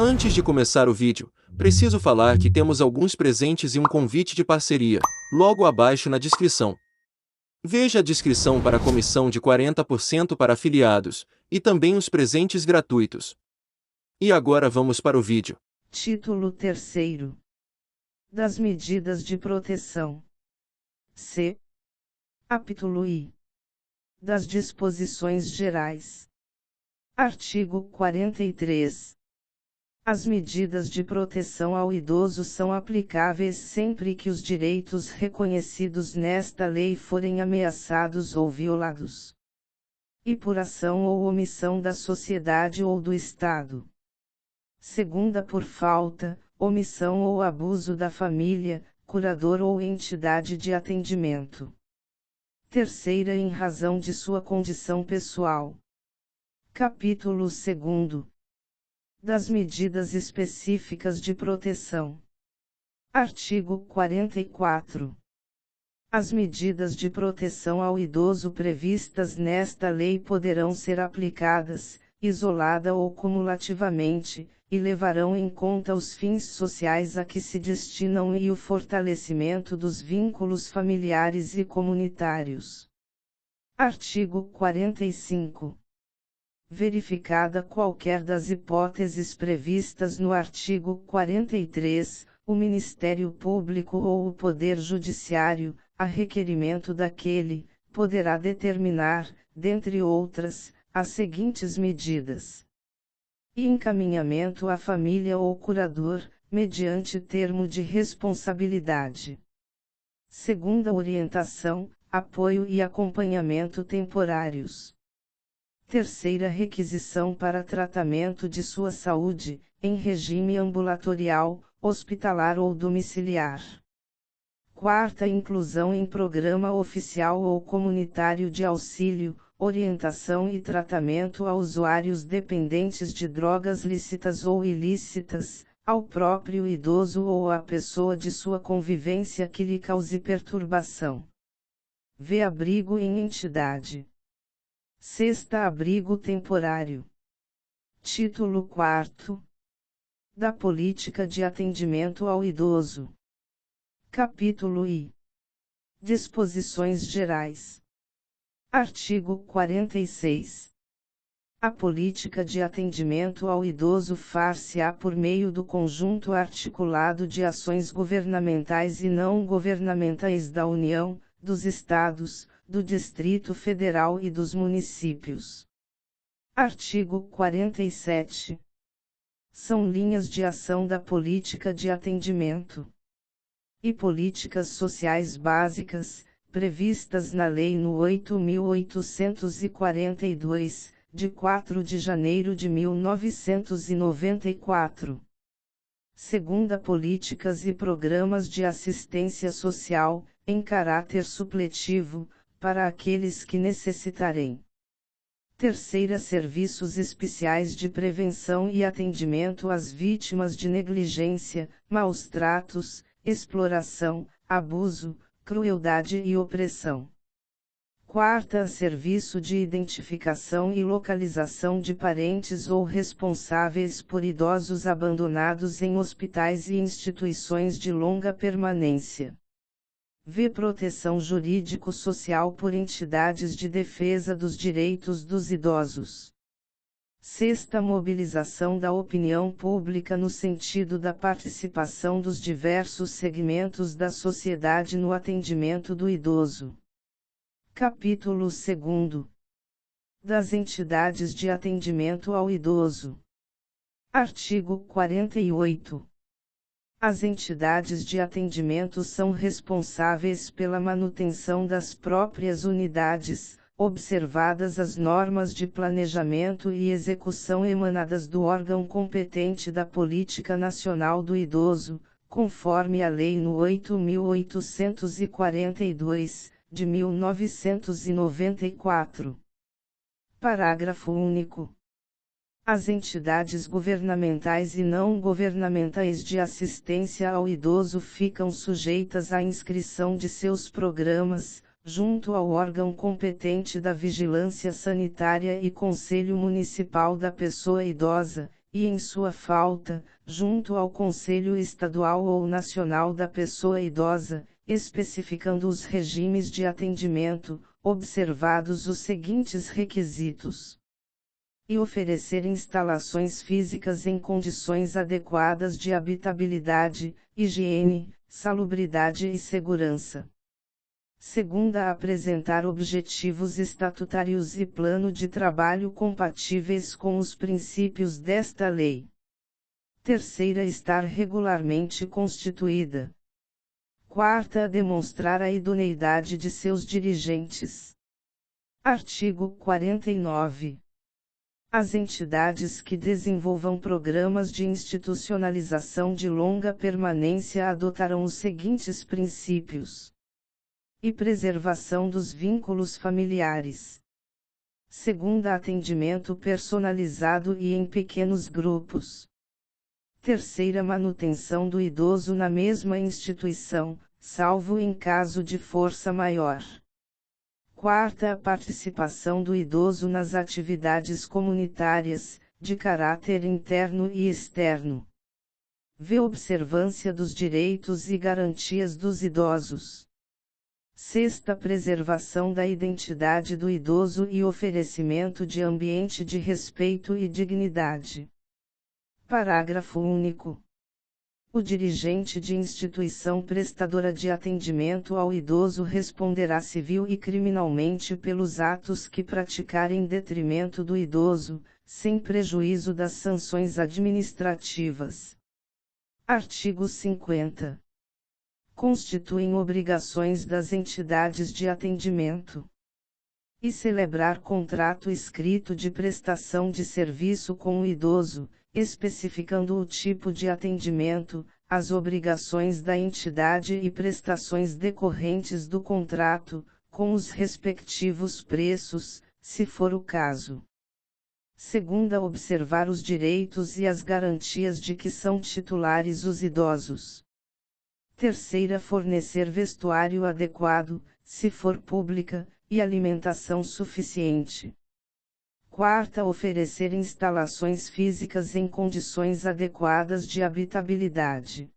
Antes de começar o vídeo, preciso falar que temos alguns presentes e um convite de parceria, logo abaixo na descrição. Veja a descrição para a comissão de 40% para afiliados, e também os presentes gratuitos. E agora vamos para o vídeo. Título 3º. Das medidas de proteção. C. Capítulo I. Das disposições gerais. Artigo 43. As medidas de proteção ao idoso são aplicáveis sempre que os direitos reconhecidos nesta lei forem ameaçados ou violados, e por ação ou omissão da sociedade ou do Estado. Segunda, por falta, omissão ou abuso da família, curador ou entidade de atendimento. Terceira, em razão de sua condição pessoal. Capítulo 2. Das medidas específicas de proteção. Artigo 44. As medidas de proteção ao idoso previstas nesta lei poderão ser aplicadas, isolada ou cumulativamente, e levarão em conta os fins sociais a que se destinam e o fortalecimento dos vínculos familiares e comunitários. Artigo 45. Verificada qualquer das hipóteses previstas no artigo 43, o Ministério Público ou o Poder Judiciário, a requerimento daquele, poderá determinar, dentre outras, as seguintes medidas: encaminhamento à família ou curador, mediante termo de responsabilidade. Segunda, orientação, apoio e acompanhamento temporários. Terceira, requisição para tratamento de sua saúde, em regime ambulatorial, hospitalar ou domiciliar. Quarta, inclusão em programa oficial ou comunitário de auxílio, orientação e tratamento a usuários dependentes de drogas lícitas ou ilícitas, ao próprio idoso ou à pessoa de sua convivência que lhe cause perturbação. V. Abrigo em entidade. Sexta, abrigo temporário. Título 4. Da política de atendimento ao idoso. Capítulo I. Disposições gerais. Artigo 46. A política de atendimento ao idoso far-se-á por meio do conjunto articulado de ações governamentais e não governamentais da União, dos Estados, do Distrito Federal e dos municípios. Artigo 47. São linhas de ação da política de atendimento e políticas sociais básicas, previstas na Lei nº 8.842, de 4 de janeiro de 1994. Segunda, políticas e programas de assistência social, em caráter supletivo, para aqueles que necessitarem. Terceira, serviços especiais de prevenção e atendimento às vítimas de negligência, maus-tratos, exploração, abuso, crueldade e opressão. Quarta, serviço de identificação e localização de parentes ou responsáveis por idosos abandonados em hospitais e instituições de longa permanência. V. Proteção jurídico-social por entidades de defesa dos direitos dos idosos. Sexta, mobilização da opinião pública no sentido da participação dos diversos segmentos da sociedade no atendimento do idoso. Capítulo 2. Das entidades de atendimento ao idoso. Artigo 48. As entidades de atendimento são responsáveis pela manutenção das próprias unidades, observadas as normas de planejamento e execução emanadas do órgão competente da Política Nacional do Idoso, conforme a Lei nº 8.842, de 1994. Parágrafo único. As entidades governamentais e não governamentais de assistência ao idoso ficam sujeitas à inscrição de seus programas, junto ao órgão competente da Vigilância Sanitária e Conselho Municipal da Pessoa Idosa, e em sua falta, junto ao Conselho Estadual ou Nacional da Pessoa Idosa, especificando os regimes de atendimento, observados os seguintes requisitos. E oferecer instalações físicas em condições adequadas de habitabilidade, higiene, salubridade e segurança. Segunda, apresentar objetivos estatutários e plano de trabalho compatíveis com os princípios desta lei. Terceira, estar regularmente constituída. Quarta, demonstrar a idoneidade de seus dirigentes. Artigo 49. As entidades que desenvolvam programas de institucionalização de longa permanência adotarão os seguintes princípios: e preservação dos vínculos familiares. Segunda, atendimento personalizado e em pequenos grupos. Terceira, manutenção do idoso na mesma instituição, salvo em caso de força maior. Quarta, a participação do idoso nas atividades comunitárias, de caráter interno e externo. V. Observância dos direitos e garantias dos idosos. Sexta, preservação da identidade do idoso e oferecimento de ambiente de respeito e dignidade. Parágrafo único. O dirigente de instituição prestadora de atendimento ao idoso responderá civil e criminalmente pelos atos que praticar em detrimento do idoso, sem prejuízo das sanções administrativas. Artigo 50. Constituem obrigações das entidades de atendimento. E celebrar contrato escrito de prestação de serviço com o idoso, especificando o tipo de atendimento, as obrigações da entidade e prestações decorrentes do contrato, com os respectivos preços, se for o caso. Segunda, observar os direitos e as garantias de que são titulares os idosos. Terceira, fornecer vestuário adequado, se for pública, e alimentação suficiente. Quarta, oferecer instalações físicas em condições adequadas de habitabilidade.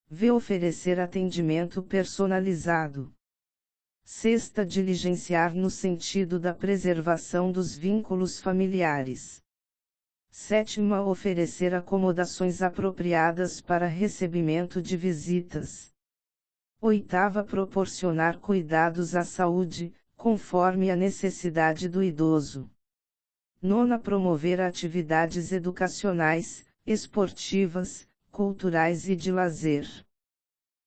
V. Oferecer atendimento personalizado. Sexta, diligenciar no sentido da preservação dos vínculos familiares. Sétima, oferecer acomodações apropriadas para recebimento de visitas. Oitava, proporcionar cuidados à saúde, conforme a necessidade do idoso. Nona, promover atividades educacionais, esportivas, culturais e de lazer.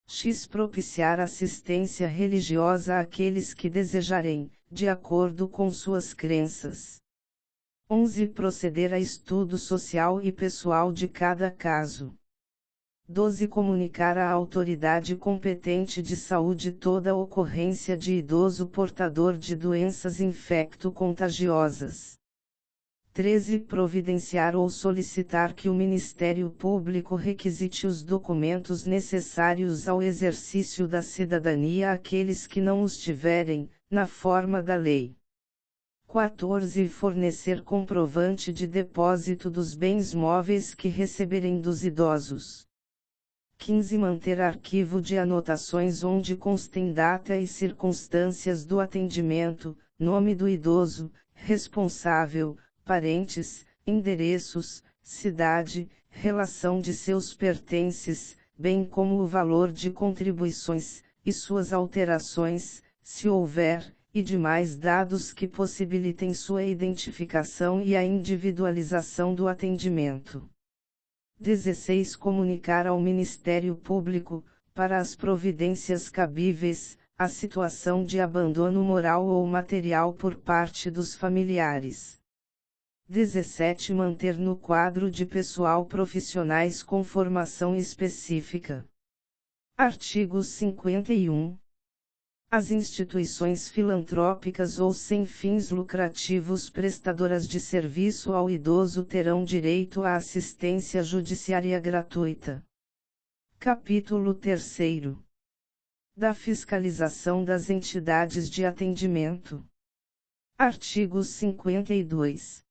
X. Propiciar assistência religiosa àqueles que desejarem, de acordo com suas crenças. 11. Proceder a estudo social e pessoal de cada caso. 12. Comunicar à autoridade competente de saúde toda ocorrência de idoso portador de doenças infecto-contagiosas. 13. Providenciar ou solicitar que o Ministério Público requisite os documentos necessários ao exercício da cidadania àqueles que não os tiverem, na forma da lei. 14. Fornecer comprovante de depósito dos bens móveis que receberem dos idosos. 15. Manter arquivo de anotações onde constem data e circunstâncias do atendimento, nome do idoso, responsável, parentes, endereços, cidade, relação de seus pertences, bem como o valor de contribuições, e suas alterações, se houver, e demais dados que possibilitem sua identificação e a individualização do atendimento. 16. Comunicar ao Ministério Público, para as providências cabíveis, a situação de abandono moral ou material por parte dos familiares. 17. Manter no quadro de pessoal profissionais com formação específica. Artigo 51. As instituições filantrópicas ou sem fins lucrativos prestadoras de serviço ao idoso terão direito à assistência judiciária gratuita. Capítulo 3. Da fiscalização das entidades de atendimento. Artigo 52.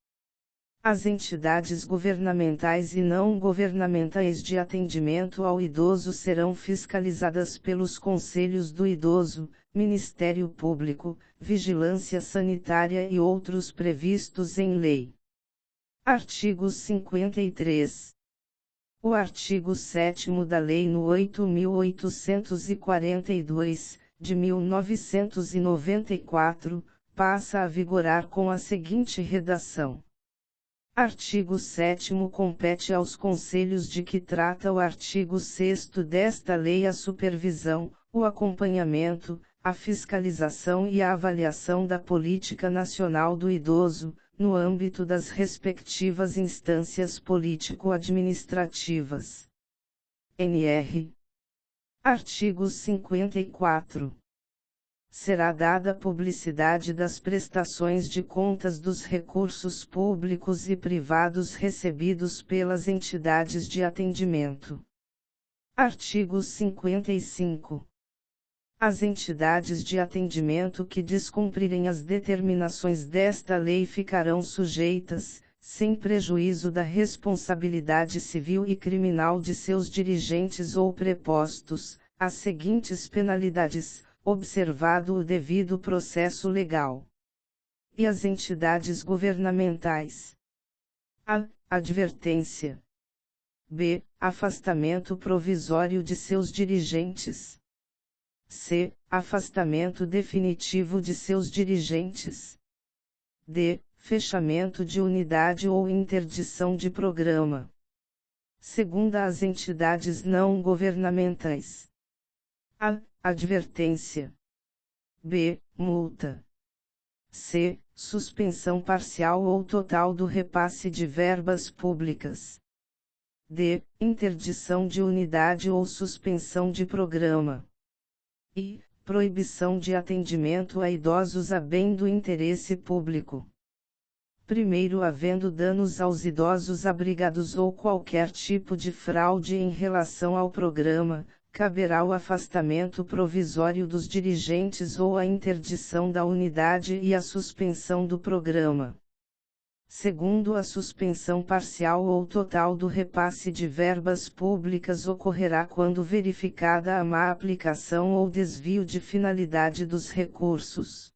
As entidades governamentais e não governamentais de atendimento ao idoso serão fiscalizadas pelos Conselhos do Idoso, Ministério Público, Vigilância Sanitária e outros previstos em lei. Artigo 53. O artigo 7º da Lei nº 8.842, de 1994, passa a vigorar com a seguinte redação. Artigo 7º compete aos conselhos de que trata o artigo 6º desta lei a supervisão, o acompanhamento, a fiscalização e a avaliação da política nacional do idoso, no âmbito das respectivas instâncias político-administrativas. NR. Artigo 54. Será dada publicidade das prestações de contas dos recursos públicos e privados recebidos pelas entidades de atendimento. Artigo 55. As entidades de atendimento que descumprirem as determinações desta lei ficarão sujeitas, sem prejuízo da responsabilidade civil e criminal de seus dirigentes ou prepostos, às seguintes penalidades, observado o devido processo legal. E as entidades governamentais: a. Advertência. b. Afastamento provisório de seus dirigentes. c. Afastamento definitivo de seus dirigentes. d. Fechamento de unidade ou interdição de programa. Segunda as entidades não governamentais: a. Advertência. b. Multa. c. Suspensão parcial ou total do repasse de verbas públicas. d. Interdição de unidade ou suspensão de programa. e. Proibição de atendimento a idosos a bem do interesse público. Primeiro, havendo danos aos idosos abrigados ou qualquer tipo de fraude em relação ao programa, caberá o afastamento provisório dos dirigentes ou a interdição da unidade e a suspensão do programa. Segundo, a suspensão parcial ou total do repasse de verbas públicas ocorrerá quando verificada a má aplicação ou desvio de finalidade dos recursos.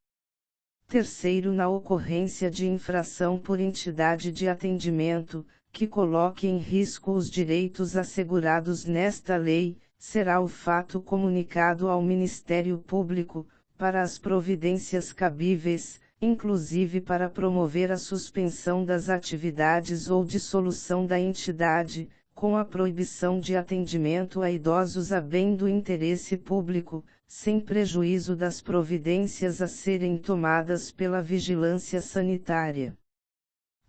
Terceiro, na ocorrência de infração por entidade de atendimento, que coloque em risco os direitos assegurados nesta lei, será o fato comunicado ao Ministério Público, para as providências cabíveis, inclusive para promover a suspensão das atividades ou dissolução da entidade, com a proibição de atendimento a idosos a bem do interesse público, sem prejuízo das providências a serem tomadas pela vigilância sanitária.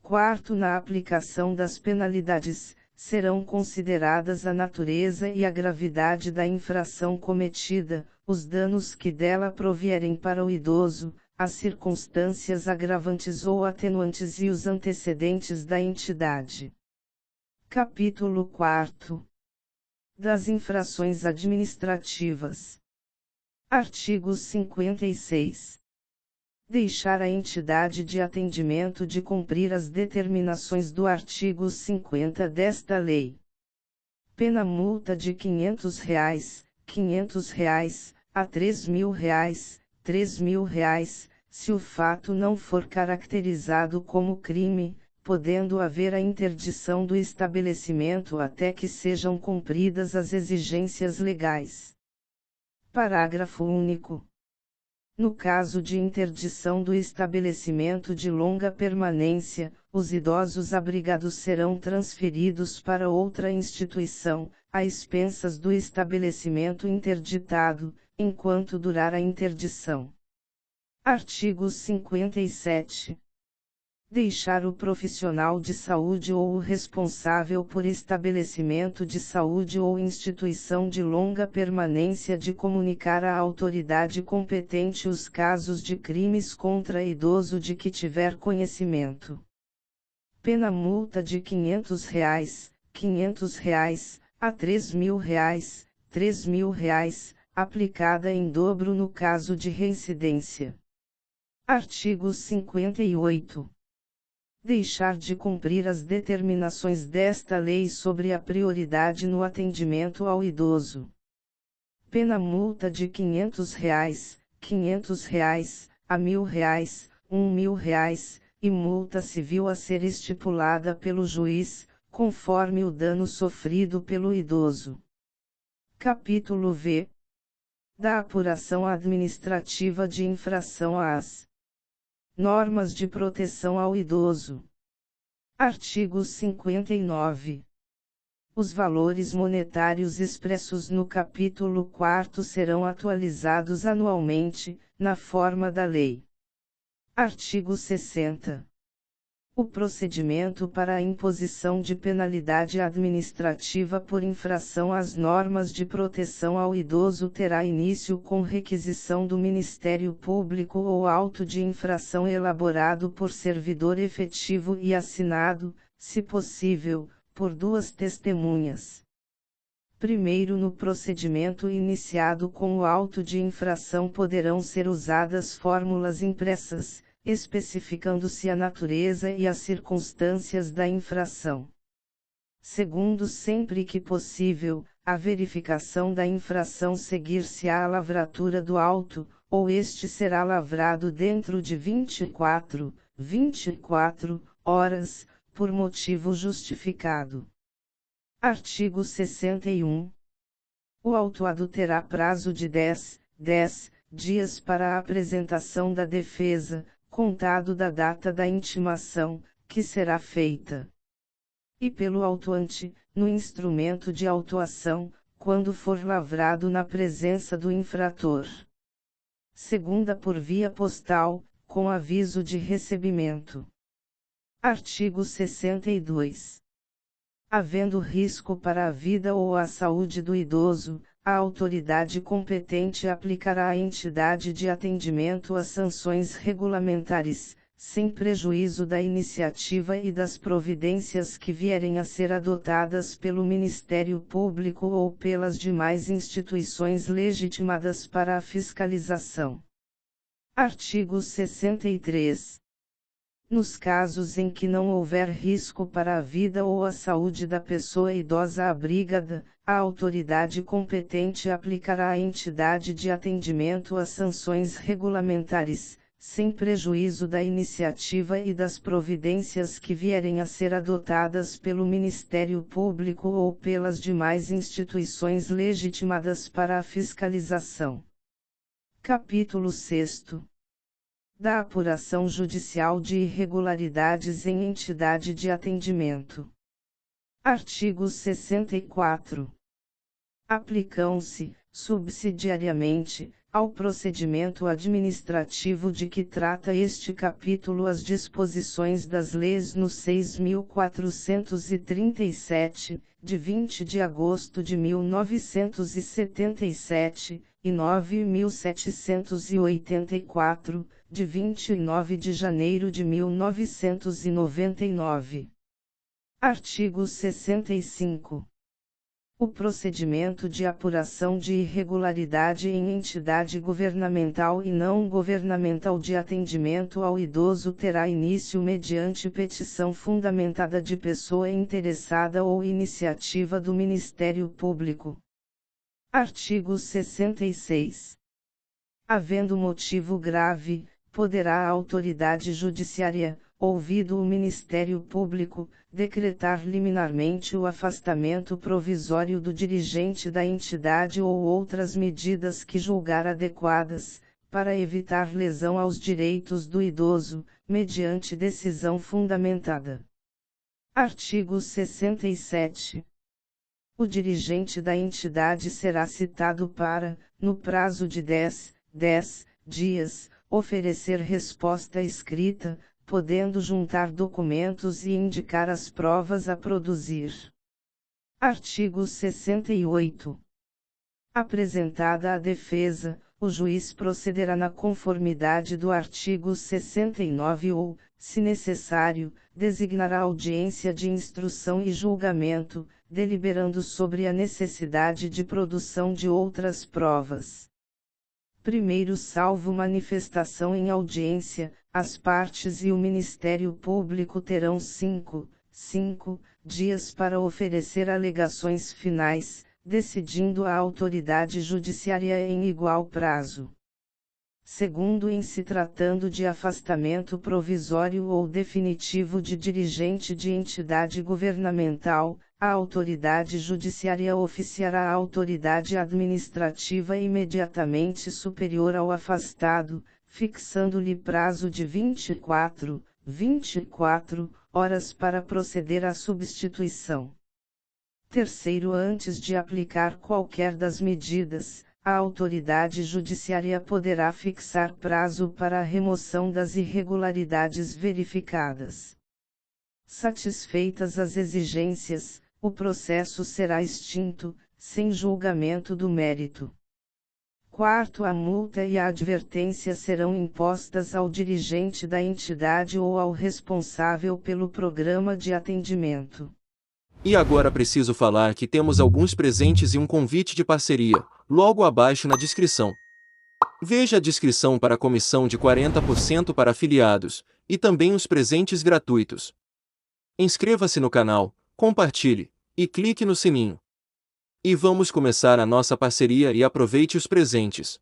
Quarto, na aplicação das penalidades, serão consideradas a natureza e a gravidade da infração cometida, os danos que dela provierem para o idoso, as circunstâncias agravantes ou atenuantes e os antecedentes da entidade. Capítulo 4. Das infrações administrativas. Artigo 56. Deixar a entidade de atendimento de cumprir as determinações do artigo 50 desta lei. Pena multa de R$ 500, R$ 500, a R$ 3.000, R$ 3.000, se o fato não for caracterizado como crime, podendo haver a interdição do estabelecimento até que sejam cumpridas as exigências legais. Parágrafo único. No caso de interdição do estabelecimento de longa permanência, os idosos abrigados serão transferidos para outra instituição, a expensas do estabelecimento interditado, enquanto durar a interdição. Artigo 57. Deixar o profissional de saúde ou o responsável por estabelecimento de saúde ou instituição de longa permanência de comunicar à autoridade competente os casos de crimes contra idoso de que tiver conhecimento. Pena multa de R$ 500, R$ 500, a R$ 3.000, R$ 3.000, aplicada em dobro no caso de reincidência. Artigo 58. deixar de cumprir as determinações desta lei sobre a prioridade no atendimento ao idoso. Pena multa de R$ 500, R$ 500, a R$ 1.000, R$ 1.000, e multa civil a ser estipulada pelo juiz, conforme o dano sofrido pelo idoso. Capítulo V. Da apuração administrativa de infração às normas de proteção ao idoso. Artigo 59. Os valores monetários expressos no capítulo 4º serão atualizados anualmente, na forma da lei. Artigo 60. O procedimento para a imposição de penalidade administrativa por infração às normas de proteção ao idoso terá início com requisição do Ministério Público ou auto de infração elaborado por servidor efetivo e assinado, se possível, por duas testemunhas. Primeiro, no procedimento iniciado com o auto de infração poderão ser usadas fórmulas impressas, especificando-se a natureza e as circunstâncias da infração. Segundo, sempre que possível, a verificação da infração seguir-se-á à lavratura do auto, ou este será lavrado dentro de 24 horas, por motivo justificado. Artigo 61. O autuado terá prazo de 10 dias para a apresentação da defesa, contado da data da intimação, que será feita. E pelo autuante, no instrumento de autuação, quando for lavrado na presença do infrator. Segunda, por via postal, com aviso de recebimento. Artigo 62. Havendo risco para a vida ou a saúde do idoso, a autoridade competente aplicará à entidade de atendimento as sanções regulamentares, sem prejuízo da iniciativa e das providências que vierem a ser adotadas pelo Ministério Público ou pelas demais instituições legitimadas para a fiscalização. Artigo 63. Nos casos em que não houver risco para a vida ou a saúde da pessoa idosa abrigada, a autoridade competente aplicará à entidade de atendimento as sanções regulamentares, sem prejuízo da iniciativa e das providências que vierem a ser adotadas pelo Ministério Público ou pelas demais instituições legitimadas para a fiscalização. Capítulo 6º. Da apuração judicial de irregularidades em entidade de atendimento. Artigo 64. Aplicam-se, subsidiariamente, ao procedimento administrativo de que trata este capítulo as disposições das leis no 6.437, de 20 de agosto de 1977, e 9.784, de 29 de janeiro de 1999. Artigo 65. O procedimento de apuração de irregularidade em entidade governamental e não governamental de atendimento ao idoso terá início mediante petição fundamentada de pessoa interessada ou iniciativa do Ministério Público. Artigo 66. Havendo motivo grave, poderá a autoridade judiciária, ouvido o Ministério Público, decretar liminarmente o afastamento provisório do dirigente da entidade ou outras medidas que julgar adequadas, para evitar lesão aos direitos do idoso, mediante decisão fundamentada. Artigo 67. O dirigente da entidade será citado para, no prazo de 10 dias, oferecer resposta escrita, podendo juntar documentos e indicar as provas a produzir. Artigo 68. Apresentada a defesa, o juiz procederá na conformidade do artigo 69 ou, se necessário, designará audiência de instrução e julgamento, deliberando sobre a necessidade de produção de outras provas. Primeiro, salvo manifestação em audiência, as partes e o Ministério Público terão 5 dias para oferecer alegações finais, decidindo a autoridade judiciária em igual prazo. Segundo, em se tratando de afastamento provisório ou definitivo de dirigente de entidade governamental, a autoridade judiciária oficiará a autoridade administrativa imediatamente superior ao afastado, fixando-lhe prazo de 24 horas para proceder à substituição. Terceiro, antes de aplicar qualquer das medidas, a autoridade judiciária poderá fixar prazo para a remoção das irregularidades verificadas. Satisfeitas as exigências, o processo será extinto, sem julgamento do mérito. Quarto, a multa e a advertência serão impostas ao dirigente da entidade ou ao responsável pelo programa de atendimento. E agora preciso falar que temos alguns presentes e um convite de parceria, logo abaixo na descrição. Veja a descrição para a comissão de 40% para afiliados, e também os presentes gratuitos. Inscreva-se no canal, compartilhe, e clique no sininho. E vamos começar a nossa parceria e aproveite os presentes.